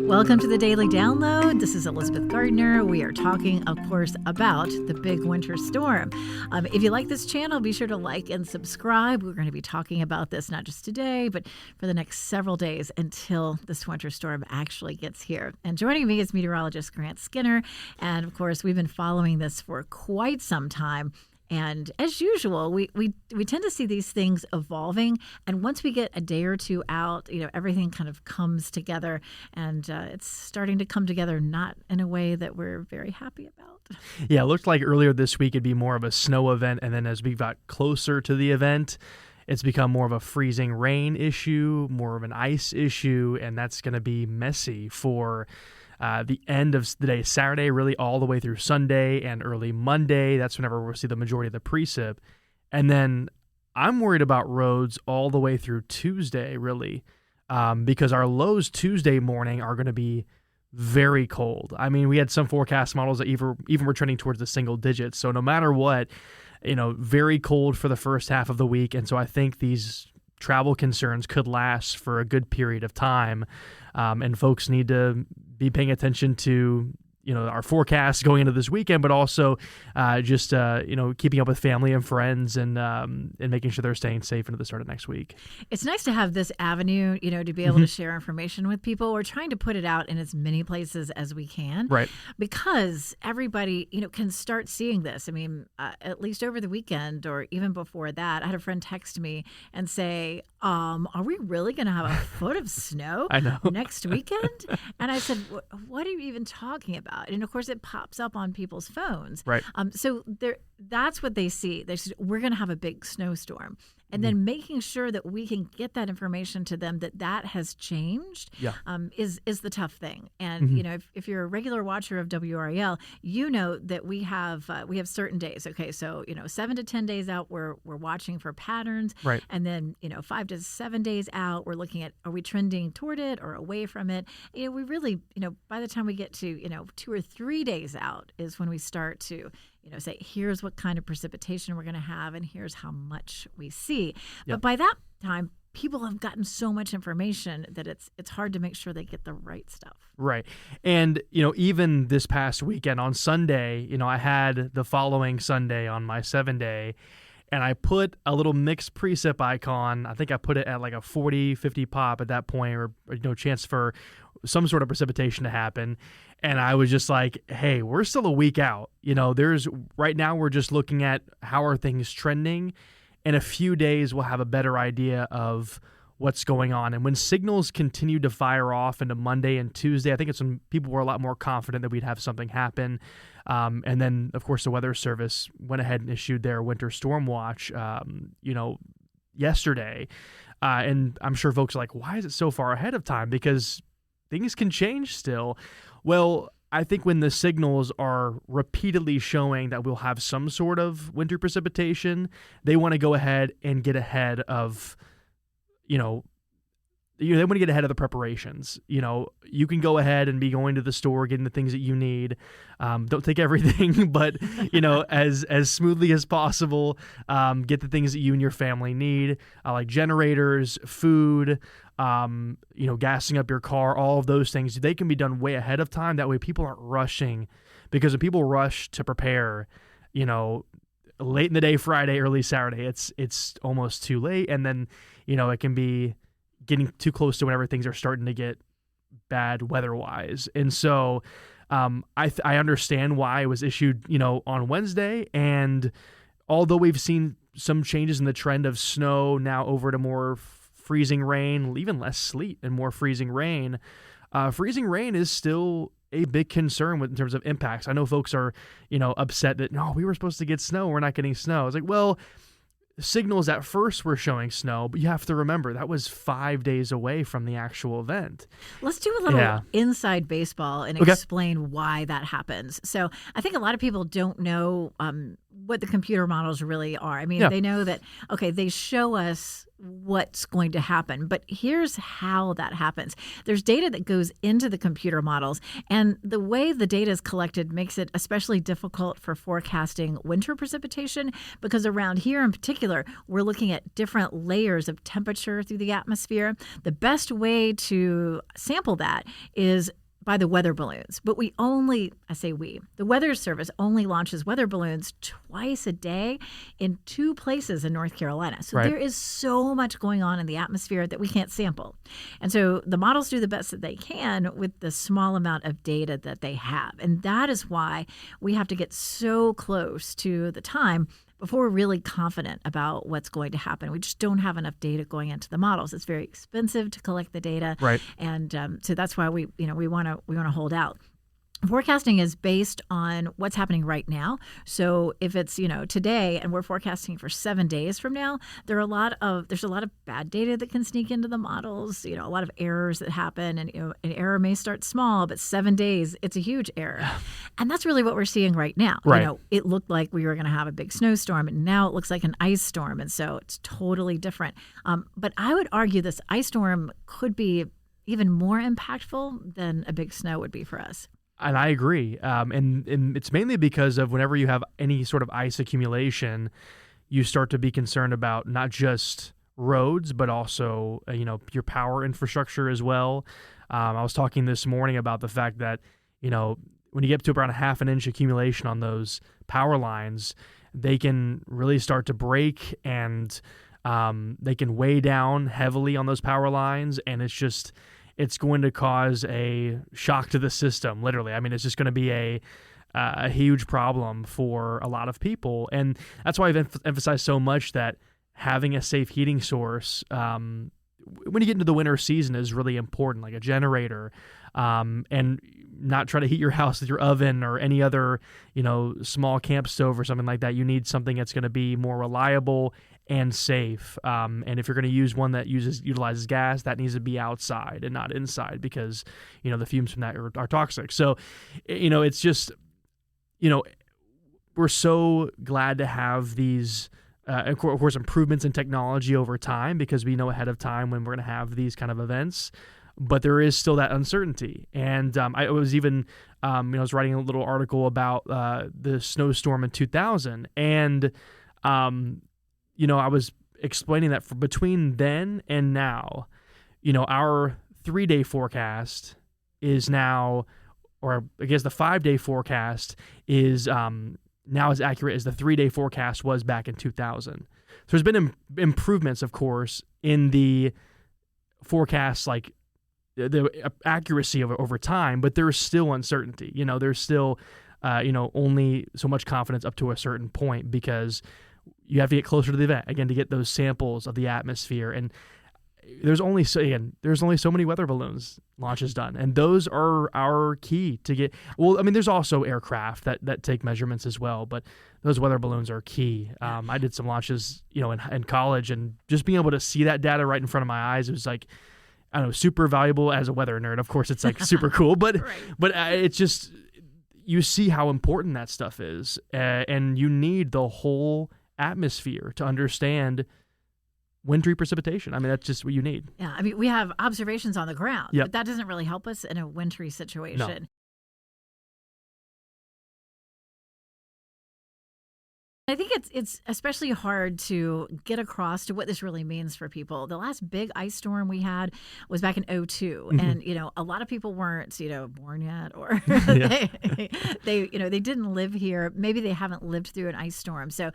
Welcome to the Daily Download. This is Elizabeth Gardner. We are talking, of course, about the big winter storm. If you like this channel, be sure to like and subscribe. We're going to be talking about this not just today, but for the next several days until this winter storm actually gets here. And joining me is meteorologist Grant Skinner. And of course, we've been following this for quite some time. And as usual, we tend to see these things evolving. And once we get a day or two out, everything kind of comes together. And it's starting to come together not in a way that we're very happy about. Yeah, it looked like earlier this week it'd be more of a snow event. And then as we got closer to the event, it's become more of a freezing rain issue, more of an ice issue. And that's going to be messy for the end of the day, Saturday, really all the way through Sunday and early Monday. That's whenever we'll see the majority of the precip. And then I'm worried about roads all the way through Tuesday, really, because our lows Tuesday morning are going to be very cold. I mean, we had some forecast models that even were trending towards the single digits. So no matter what, very cold for the first half of the week. And so I think these travel concerns could last for a good period of time. And folks need to be paying attention to, our forecasts going into this weekend, but also just keeping up with family and friends and making sure they're staying safe into the start of next week. It's nice to have this avenue, to be able to share information with people. We're trying to put it out in as many places as we can. Right. Because everybody, can start seeing this. I mean, at least over the weekend or even before that, I had a friend text me and say, are we really going to have a foot of snow I know. next weekend? And I said, what are you even talking about? And of course, it pops up on people's phones. Right. So that's what they see. They said, we're going to have a big snowstorm. And then making sure that we can get that information to them that has changed is the tough thing. And, if you're a regular watcher of WRAL, you know that we have certain days. Okay, so, 7 to 10 days out, we're watching for patterns. Right. And then, 5 to 7 days out, we're looking at, are we trending toward it or away from it? We really, by the time we get to, 2 or 3 days out is when we start to say, here's what kind of precipitation we're going to have and here's how much we see. But by that time, people have gotten so much information that it's hard to make sure they get the right stuff. Right. And, even this past weekend on Sunday, I had the following Sunday on my 7-day, and I put a little mixed precip icon. I think I put it at like a 40, 50 pop at that point, or chance for some sort of precipitation to happen. And I was just like, hey, we're still a week out. Right now we're just looking at how are things trending. In a few days, we'll have a better idea of what's going on. And when signals continued to fire off into Monday and Tuesday, I think it's when people were a lot more confident that we'd have something happen. And then, of course, the Weather Service went ahead and issued their winter storm watch, yesterday. And I'm sure folks are like, why is it so far ahead of time? Because things can change still. Well, I think when the signals are repeatedly showing that we'll have some sort of winter precipitation, they want to go ahead and get ahead of, they want to get ahead of the preparations. You can go ahead and be going to the store, getting the things that you need. Don't take everything, but, as smoothly as possible, get the things that you and your family need, like generators, food, gassing up your car, all of those things. They can be done way ahead of time. That way people aren't rushing, because if people rush to prepare, late in the day, Friday, early Saturday, it's almost too late. And then, it can be getting too close to whenever things are starting to get bad weather-wise. And so I understand why it was issued, on Wednesday. And although we've seen some changes in the trend of snow now over to more freezing rain, even less sleet and more freezing rain is still a big concern in terms of impacts. I know folks are, upset that, no, we were supposed to get snow. We're not getting snow. It's like, well, signals at first were showing snow, but you have to remember that was 5 days away from the actual event. Let's do a little inside baseball and explain why that happens. So I think a lot of people don't know what the computer models really are. I mean, they know that, they show us what's going to happen. But here's how that happens. There's data that goes into the computer models, and the way the data is collected makes it especially difficult for forecasting winter precipitation, because around here in particular, we're looking at different layers of temperature through the atmosphere. The best way to sample that is by the weather balloons, but the Weather Service only launches weather balloons twice a day in 2 places in North Carolina. So there is so much going on in the atmosphere that we can't sample. And so the models do the best that they can with the small amount of data that they have. And that is why we have to get so close to the time before we're really confident about what's going to happen. We just don't have enough data going into the models. It's very expensive to collect the data, and so that's why we want to hold out. Forecasting is based on what's happening right now. So if it's today and we're forecasting for 7 days from now, there's a lot of bad data that can sneak into the models. A lot of errors that happen, and an error may start small, but 7 days it's a huge error, and that's really what we're seeing right now. It looked like we were going to have a big snowstorm, and now it looks like an ice storm, and so it's totally different. But I would argue this ice storm could be even more impactful than a big snow would be for us. And I agree. And it's mainly because of whenever you have any sort of ice accumulation, you start to be concerned about not just roads, but also, your power infrastructure as well. I was talking this morning about the fact that, when you get to around a half an inch accumulation on those power lines, they can really start to break, and they can weigh down heavily on those power lines. And it's going to cause a shock to the system, literally. I mean, it's just going to be a huge problem for a lot of people. And that's why I've emphasized so much that having a safe heating source when you get into the winter season is really important, like a generator, and not try to heat your house with your oven or any other, small camp stove or something like that. You need something that's going to be more reliable and safe. And if you're going to use one that utilizes gas, that needs to be outside and not inside, because, the fumes from that are toxic. So, it's just, we're so glad to have these, of course, improvements in technology over time, because we know ahead of time when we're going to have these kind of events. But there is still that uncertainty. And I was even, I was writing a little article about the snowstorm in 2000. And, I was explaining that between then and now, our 3-day forecast is now, or I guess the 5-day forecast is now as accurate as the 3-day forecast was back in 2000. So there's been improvements, of course, in the forecast, like the accuracy of it over time, but there's still uncertainty. There's still, only so much confidence up to a certain point, because you have to get closer to the event, again, to get those samples of the atmosphere. And there's only so many weather balloons launches done, and those are our key to get. Well, I mean, there's also aircraft that take measurements as well, but those weather balloons are key. I did some launches, in college, and just being able to see that data right in front of my eyes, it was like, I don't know, super valuable as a weather nerd. Of course, it's like super cool, but it's just, you see how important that stuff is, and you need the whole atmosphere to understand wintry precipitation. I mean, that's just what you need. Yeah, I mean, we have observations on the ground, Yep. but that doesn't really help us in a wintry situation. No. I think it's especially hard to get across to what this really means for people. The last big ice storm we had was back in 2002, and a lot of people weren't born yet, or they didn't live here. Maybe they haven't lived through an ice storm, so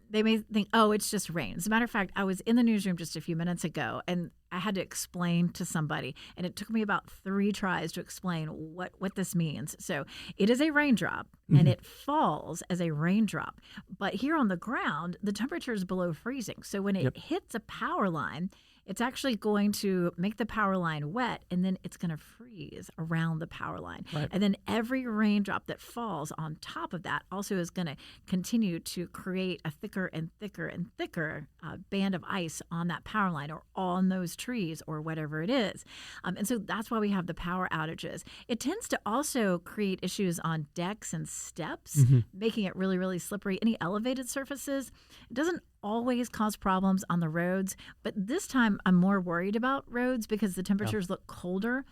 they may think, oh, it's just rain. As a matter of fact, I was in the newsroom just a few minutes ago, and I had to explain to somebody, and it took me about 3 tries to explain what this means. So it is a raindrop, and it falls as a raindrop. But here on the ground, the temperature is below freezing. So when it hits a power line, it's actually going to make the power line wet, and then it's going to freeze around the power line. Right. And then every raindrop that falls on top of that also is going to continue to create a thicker and thicker and thicker band of ice on that power line, or on those trees, or whatever it is. And so that's why we have the power outages. It tends to also create issues on decks and steps, making it really, really slippery. Any elevated surfaces, it doesn't always cause problems on the roads, but this time I'm more worried about roads because the temperatures look colder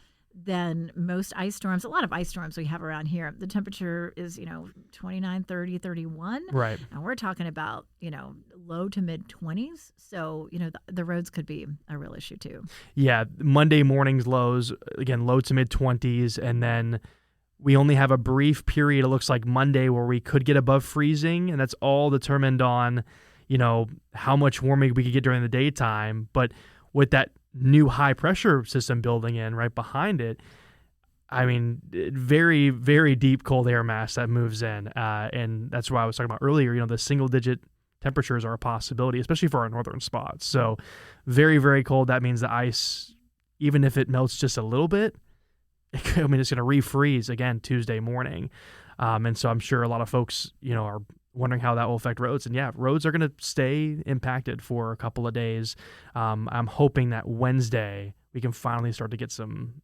than most ice storms. A lot of ice storms we have around here, the temperature is, 29, 30, 31. Right. And we're talking about, low to mid 20s. So, the roads could be a real issue too. Yeah. Monday morning's lows, again, low to mid 20s. And then we only have a brief period, it looks like Monday, where we could get above freezing. And that's all determined on, how much warming we could get during the daytime. But with that new high pressure system building in right behind it, I mean, very, very deep cold air mass that moves in. And that's why I was talking about earlier, the single digit temperatures are a possibility, especially for our northern spots. So very, very cold. That means the ice, even if it melts just a little bit, it's going to refreeze again Tuesday morning. And so I'm sure a lot of folks, are wondering how that will affect roads. And yeah, roads are going to stay impacted for a couple of days. I'm hoping that Wednesday we can finally start to get some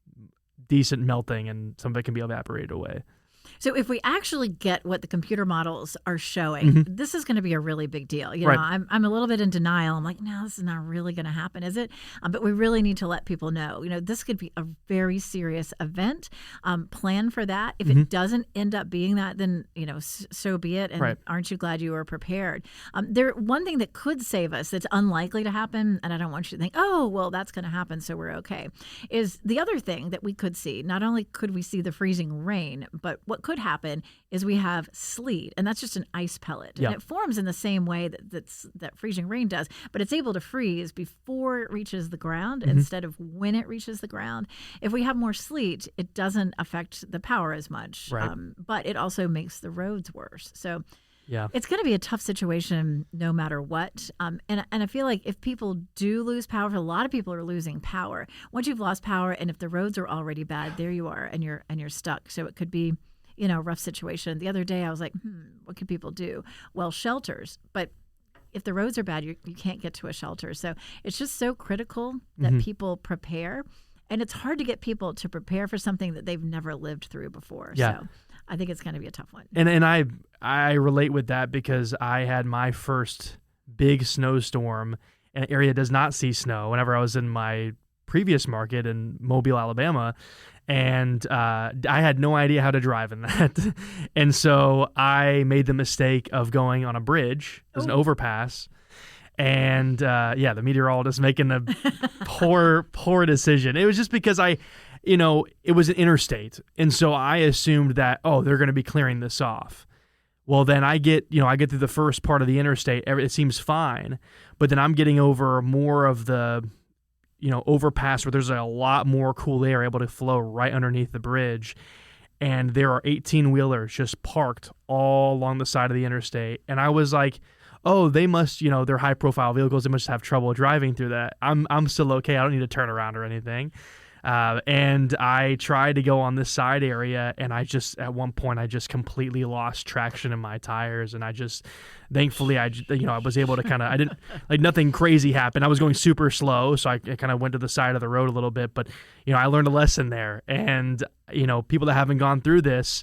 decent melting and some of it can be evaporated away. So if we actually get what the computer models are showing, this is going to be a really big deal. Right. I'm a little bit in denial. I'm like, no, this is not really going to happen, is it? But we really need to let people know, this could be a very serious event. Plan for that. If it doesn't end up being that, then, so be it. And aren't you glad you were prepared? One thing that could save us that's unlikely to happen, and I don't want you to think, oh, well, that's going to happen, so we're okay, is the other thing that we could see. Not only could we see the freezing rain, but what could happen is we have sleet, and that's just an ice pellet. And it forms in the same way that freezing rain does, but it's able to freeze before it reaches the ground instead of when it reaches the ground. If we have more sleet, it doesn't affect the power as much, but it also makes the roads worse. So it's going to be a tough situation no matter what. And I feel like if people do lose power, a lot of people are losing power. Once you've lost power, and if the roads are already bad, there you are, and you're stuck. So it could be a rough situation. The other day I was like, what can people do? Well, shelters. But if the roads are bad, you can't get to a shelter. So it's just so critical that people prepare. And it's hard to get people to prepare for something that they've never lived through before. Yeah. So I think it's going to be a tough one. And I relate with that because I had my first big snowstorm in an area that does not see snow whenever I was in my previous market in Mobile, Alabama. And I had no idea how to drive in that. And so I made the mistake of going on a bridge. It was an overpass. And the meteorologist making a poor decision. It was just because it was an interstate. And so I assumed that, they're going to be clearing this off. Well, then I get through the first part of the interstate. It seems fine. But then I'm getting over more of the overpass where there's a lot more cool air able to flow right underneath the bridge. And there are 18-wheelers just parked all along the side of the interstate. And I was like, they must, they're high-profile vehicles. They must have trouble driving through that. I'm still okay. I don't need to turn around or anything. And I tried to go on this side area, and at one point, I just completely lost traction in my tires. And thankfully, I was able to I didn't, nothing crazy happened. I was going super slow, so I kind of went to the side of the road a little bit. But, I learned a lesson there. And, people that haven't gone through this,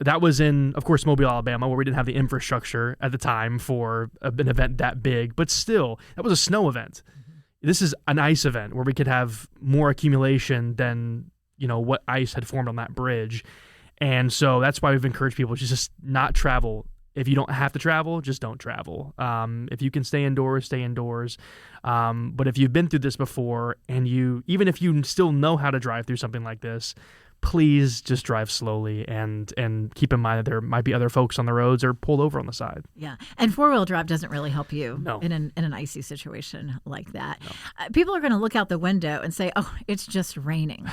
that was in, of course, Mobile, Alabama, where we didn't have the infrastructure at the time for an event that big. But still, that was a snow event. This is an ice event where we could have more accumulation than, what ice had formed on that bridge. And so that's why we've encouraged people to just not travel. If you don't have to travel, just don't travel. If you can stay indoors, stay indoors. But if you've been through this before and even if you still know how to drive through something like this, please just drive slowly and keep in mind that there might be other folks on the roads or pulled over on the side. Yeah. And four-wheel drive doesn't really help you No. in an icy situation like that. No. People are going to look out the window and say, it's just raining.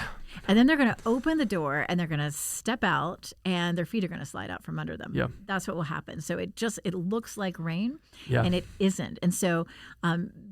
And then they're going to open the door and they're going to step out and their feet are going to slide out from under them. Yeah. That's what will happen. So it looks like rain and it isn't. And so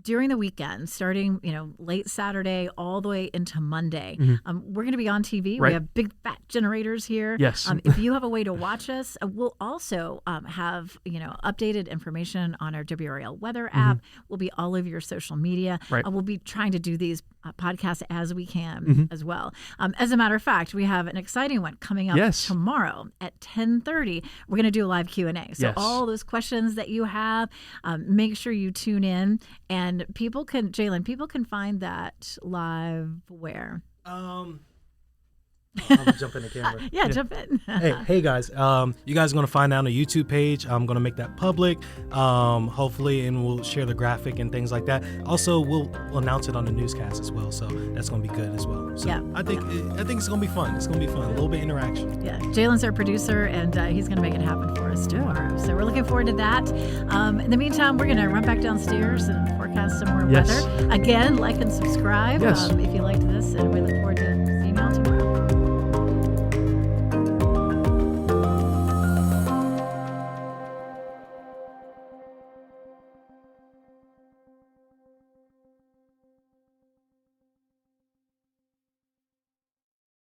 during the weekend, starting late Saturday all the way into Monday, we're going to be on TV. Right. We have big fat generators here. Yes. If you have a way to watch us, we'll also have updated information on our WRAL weather app. We'll be all over your social media. Right. We'll be trying to do these podcasts as we can as well. As a matter of fact, we have an exciting one coming up tomorrow at 10:30. We're going to do a live Q&A. So all those questions that you have, make sure you tune in. And people can find that live where? I'll jump in the camera. Yeah, jump in. Hey guys, you guys are going to find out on the YouTube page. I'm going to make that public, hopefully, and we'll share the graphic and things like that. Also, we'll announce it on the newscast as well, so that's going to be good as well. So Yeah. I think it's going to be fun. It's going to be fun. A little bit of interaction. Yeah, Jalen's our producer, and he's going to make it happen for us tomorrow. So we're looking forward to that. In the meantime, we're going to run back downstairs and forecast some more Yes. weather. Again, like and subscribe Yes. if you liked this, and we look forward to seeing you all tomorrow.